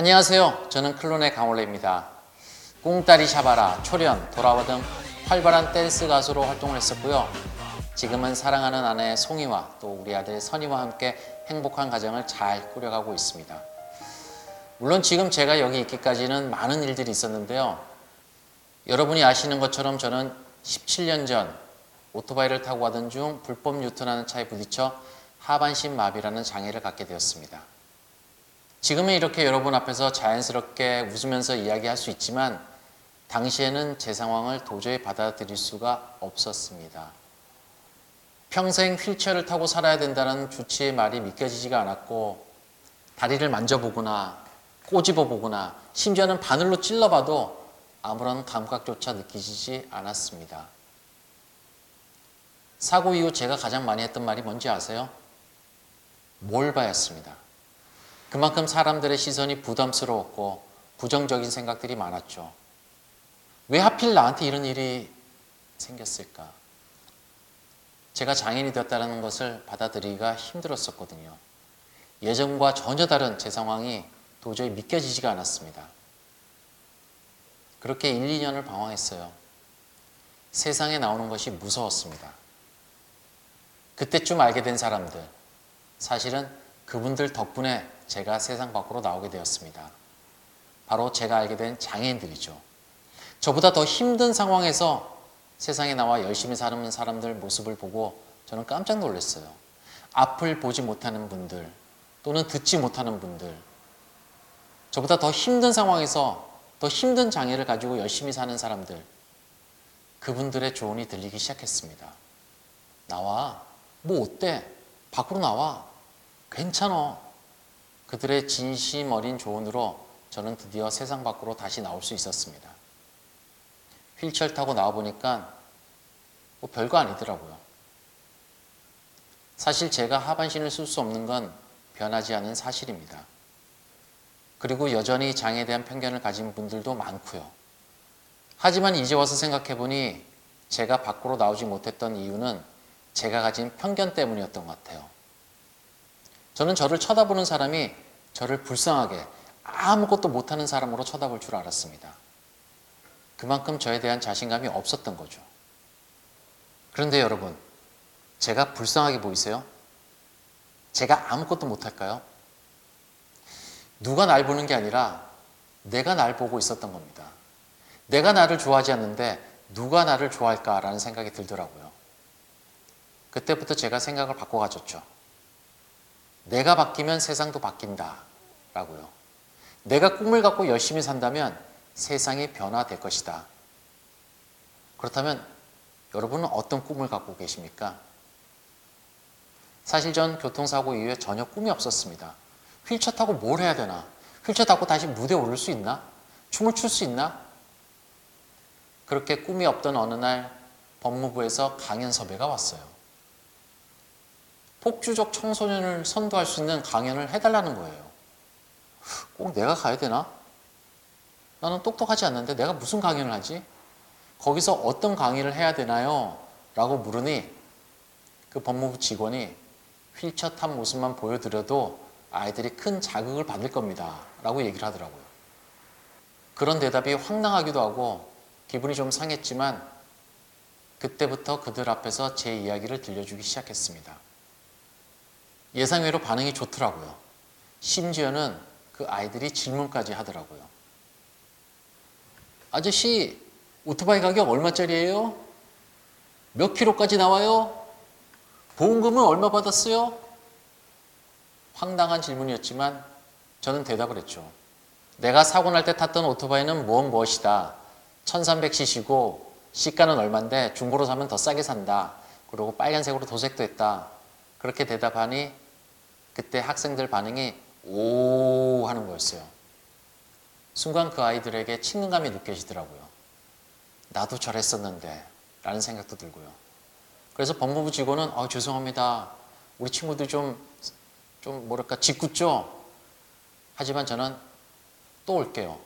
안녕하세요. 저는 클론의 강원래입니다. 꽁따리 샤바라, 초련, 돌아와 등 활발한 댄스 가수로 활동을 했었고요. 지금은 사랑하는 아내 송이와 또 우리 아들 선이와 함께 행복한 가정을 잘 꾸려가고 있습니다. 물론 지금 제가 여기 있기까지는 많은 일들이 있었는데요. 여러분이 아시는 것처럼 저는 17년 전 오토바이를 타고 가던 중 불법 유턴하는 차에 부딪혀 하반신 마비라는 장애를 갖게 되었습니다. 지금은 이렇게 여러분 앞에서 자연스럽게 웃으면서 이야기할 수 있지만 당시에는 제 상황을 도저히 받아들일 수가 없었습니다. 평생 휠체어를 타고 살아야 된다는 주치의 말이 믿겨지지가 않았고 다리를 만져보거나 꼬집어보거나 심지어는 바늘로 찔러봐도 아무런 감각조차 느끼지 않았습니다. 사고 이후 제가 가장 많이 했던 말이 뭔지 아세요? 몰바였습니다. 그만큼 사람들의 시선이 부담스러웠고 부정적인 생각들이 많았죠. 왜 하필 나한테 이런 일이 생겼을까? 제가 장애인이 되었다는 것을 받아들이기가 힘들었었거든요. 예전과 전혀 다른 제 상황이 도저히 믿겨지지가 않았습니다. 그렇게 1, 2년을 방황했어요. 세상에 나오는 것이 무서웠습니다. 그때쯤 알게 된 사람들, 사실은 그분들 덕분에 제가 세상 밖으로 나오게 되었습니다. 바로 제가 알게 된 장애인들이죠. 저보다 더 힘든 상황에서 세상에 나와 열심히 사는 사람들 모습을 보고 저는 깜짝 놀랐어요. 앞을 보지 못하는 분들 또는 듣지 못하는 분들, 저보다 더 힘든 상황에서 더 힘든 장애를 가지고 열심히 사는 사람들, 그분들의 조언이 들리기 시작했습니다. 나와, 뭐 어때? 밖으로 나와. 괜찮아. 그들의 진심 어린 조언으로 저는 드디어 세상 밖으로 다시 나올 수 있었습니다. 휠체어 타고 나와보니까 뭐 별거 아니더라고요. 사실 제가 하반신을 쓸 수 없는 건 변하지 않은 사실입니다. 그리고 여전히 장애에 대한 편견을 가진 분들도 많고요. 하지만 이제 와서 생각해보니 제가 밖으로 나오지 못했던 이유는 제가 가진 편견 때문이었던 것 같아요. 저는 저를 쳐다보는 사람이 저를 불쌍하게 아무것도 못하는 사람으로 쳐다볼 줄 알았습니다. 그만큼 저에 대한 자신감이 없었던 거죠. 그런데 여러분, 제가 불쌍하게 보이세요? 제가 아무것도 못할까요? 누가 날 보는 게 아니라 내가 날 보고 있었던 겁니다. 내가 나를 좋아하지 않는데 누가 나를 좋아할까라는 생각이 들더라고요. 그때부터 제가 생각을 바꿔 가졌죠. 내가 바뀌면 세상도 바뀐다 라고요. 내가 꿈을 갖고 열심히 산다면 세상이 변화될 것이다. 그렇다면 여러분은 어떤 꿈을 갖고 계십니까? 사실 전 교통사고 이후에 전혀 꿈이 없었습니다. 휠체어 타고 뭘 해야 되나? 휠체어 타고 다시 무대에 오를 수 있나? 춤을 출 수 있나? 그렇게 꿈이 없던 어느 날 법무부에서 강연 섭외가 왔어요. 폭주족 청소년을 선도할 수 있는 강연을 해달라는 거예요. 꼭 내가 가야 되나? 나는 똑똑하지 않는데 내가 무슨 강연을 하지? 거기서 어떤 강의를 해야 되나요? 라고 물으니 그 법무부 직원이 휠체어 탄 모습만 보여드려도 아이들이 큰 자극을 받을 겁니다. 라고 얘기를 하더라고요. 그런 대답이 황당하기도 하고 기분이 좀 상했지만 그때부터 그들 앞에서 제 이야기를 들려주기 시작했습니다. 예상외로 반응이 좋더라고요. 심지어는 그 아이들이 질문까지 하더라고요. 아저씨, 오토바이 가격 얼마짜리예요? 몇 킬로까지 나와요? 보험금은 얼마 받았어요? 황당한 질문이었지만 저는 대답을 했죠. 내가 사고 날 때 탔던 오토바이는 무엇이다. 1300cc고 시가는 얼만데 중고로 사면 더 싸게 산다. 그리고 빨간색으로 도색도 했다. 그렇게 대답하니 그때 학생들 반응이 오 하는 거였어요. 순간 그 아이들에게 친근감이 느껴지더라고요. 나도 저랬었는데 라는 생각도 들고요. 그래서 법무부 직원은 죄송합니다. 우리 친구들 좀 뭐랄까 짓궂죠? 하지만 저는 또 올게요.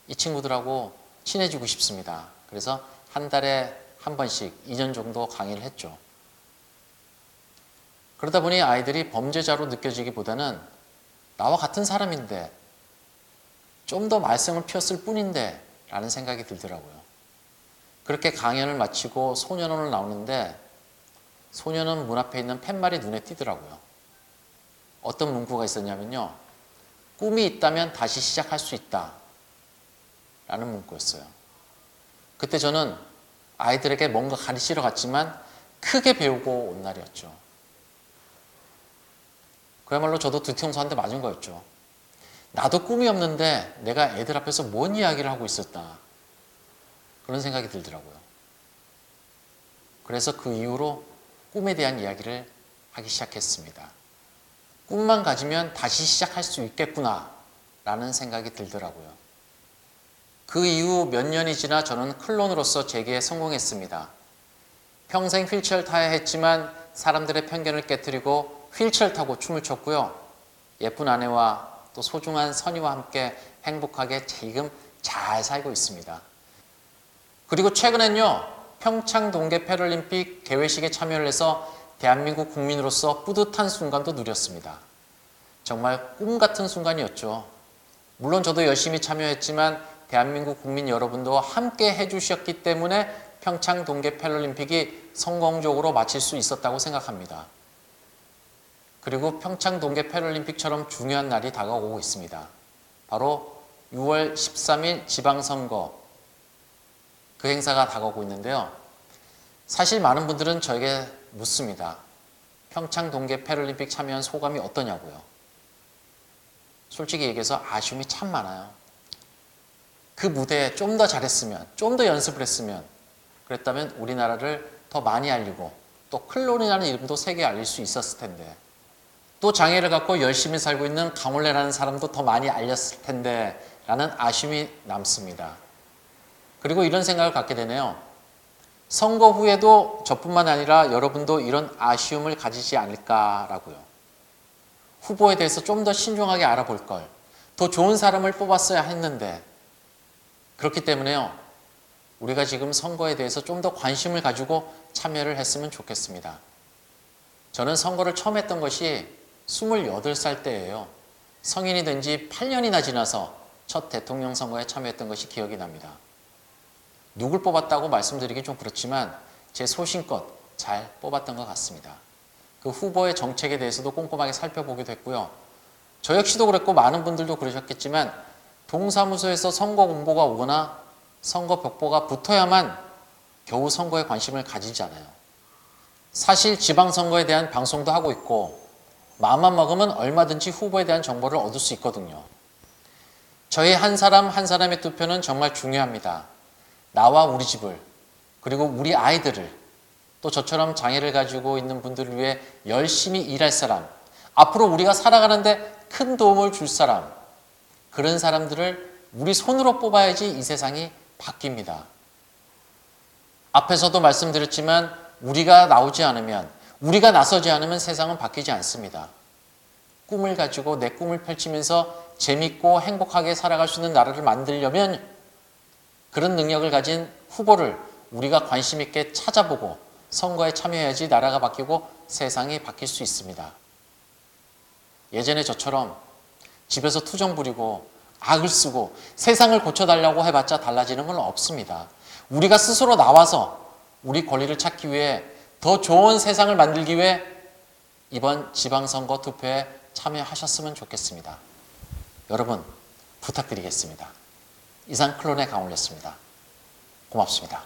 이 친구들하고 친해지고 싶습니다. 그래서 한 달에 한 번씩 2년 정도 강의를 했죠. 그러다 보니 아이들이 범죄자로 느껴지기보다는 나와 같은 사람인데 좀 더 말썽을 피웠을 뿐인데 라는 생각이 들더라고요. 그렇게 강연을 마치고 소년원을 나오는데 소년원 문 앞에 있는 팻말이 눈에 띄더라고요. 어떤 문구가 있었냐면요. 꿈이 있다면 다시 시작할 수 있다 라는 문구였어요. 그때 저는 아이들에게 뭔가 가르치러 갔지만 크게 배우고 온 날이었죠. 그야말로 저도 뒤통수 한 대 맞은 거였죠. 나도 꿈이 없는데 내가 애들 앞에서 뭔 이야기를 하고 있었다. 그런 생각이 들더라고요. 그래서 그 이후로 꿈에 대한 이야기를 하기 시작했습니다. 꿈만 가지면 다시 시작할 수 있겠구나 라는 생각이 들더라고요. 그 이후 몇 년이 지나 저는 클론으로서 재기에 성공했습니다. 평생 휠체어를 타야 했지만 사람들의 편견을 깨트리고 휠체어를 타고 춤을 췄고요. 예쁜 아내와 또 소중한 선의와 함께 행복하게 지금 잘 살고 있습니다. 그리고 최근엔요. 평창 동계 패럴림픽 개회식에 참여를 해서 대한민국 국민으로서 뿌듯한 순간도 누렸습니다. 정말 꿈 같은 순간이었죠. 물론 저도 열심히 참여했지만 대한민국 국민 여러분도 함께 해주셨기 때문에 평창 동계 패럴림픽이 성공적으로 마칠 수 있었다고 생각합니다. 그리고 평창 동계 패럴림픽처럼 중요한 날이 다가오고 있습니다. 바로 6월 13일 지방선거 그 행사가 다가오고 있는데요. 사실 많은 분들은 저에게 묻습니다. 평창 동계 패럴림픽 참여한 소감이 어떠냐고요. 솔직히 얘기해서 아쉬움이 참 많아요. 그 무대에 좀 더 잘했으면, 좀 더 연습을 했으면 그랬다면 우리나라를 더 많이 알리고 또 클론이라는 이름도 세계에 알릴 수 있었을 텐데 또 장애를 갖고 열심히 살고 있는 강원래라는 사람도 더 많이 알렸을 텐데 라는 아쉬움이 남습니다. 그리고 이런 생각을 갖게 되네요. 선거 후에도 저뿐만 아니라 여러분도 이런 아쉬움을 가지지 않을까라고요. 후보에 대해서 좀 더 신중하게 알아볼 걸, 더 좋은 사람을 뽑았어야 했는데 그렇기 때문에요. 우리가 지금 선거에 대해서 좀 더 관심을 가지고 참여를 했으면 좋겠습니다. 저는 선거를 처음 했던 것이 28살 때예요. 성인이 된 지 8년이나 지나서 첫 대통령 선거에 참여했던 것이 기억이 납니다. 누굴 뽑았다고 말씀드리긴 좀 그렇지만 제 소신껏 잘 뽑았던 것 같습니다. 그 후보의 정책에 대해서도 꼼꼼하게 살펴보기도 했고요. 저 역시도 그랬고 많은 분들도 그러셨겠지만 동사무소에서 선거 공보가 오거나 선거 벽보가 붙어야만 겨우 선거에 관심을 가지잖아요. 사실 지방선거에 대한 방송도 하고 있고 마음만 먹으면 얼마든지 후보에 대한 정보를 얻을 수 있거든요. 저희 한 사람 한 사람의 투표는 정말 중요합니다. 나와 우리 집을 그리고 우리 아이들을 또 저처럼 장애를 가지고 있는 분들을 위해 열심히 일할 사람, 앞으로 우리가 살아가는데 큰 도움을 줄 사람, 그런 사람들을 우리 손으로 뽑아야지 이 세상이 바뀝니다. 앞에서도 말씀드렸지만 우리가 나오지 않으면, 우리가 나서지 않으면 세상은 바뀌지 않습니다. 꿈을 가지고 내 꿈을 펼치면서 재밌고 행복하게 살아갈 수 있는 나라를 만들려면 그런 능력을 가진 후보를 우리가 관심 있게 찾아보고 선거에 참여해야지 나라가 바뀌고 세상이 바뀔 수 있습니다. 예전에 저처럼 집에서 투정 부리고 악을 쓰고 세상을 고쳐달라고 해봤자 달라지는 건 없습니다. 우리가 스스로 나와서 우리 권리를 찾기 위해 더 좋은 세상을 만들기 위해 이번 지방선거 투표에 참여하셨으면 좋겠습니다. 여러분 부탁드리겠습니다. 이상 클론의 강원래였습니다. 고맙습니다.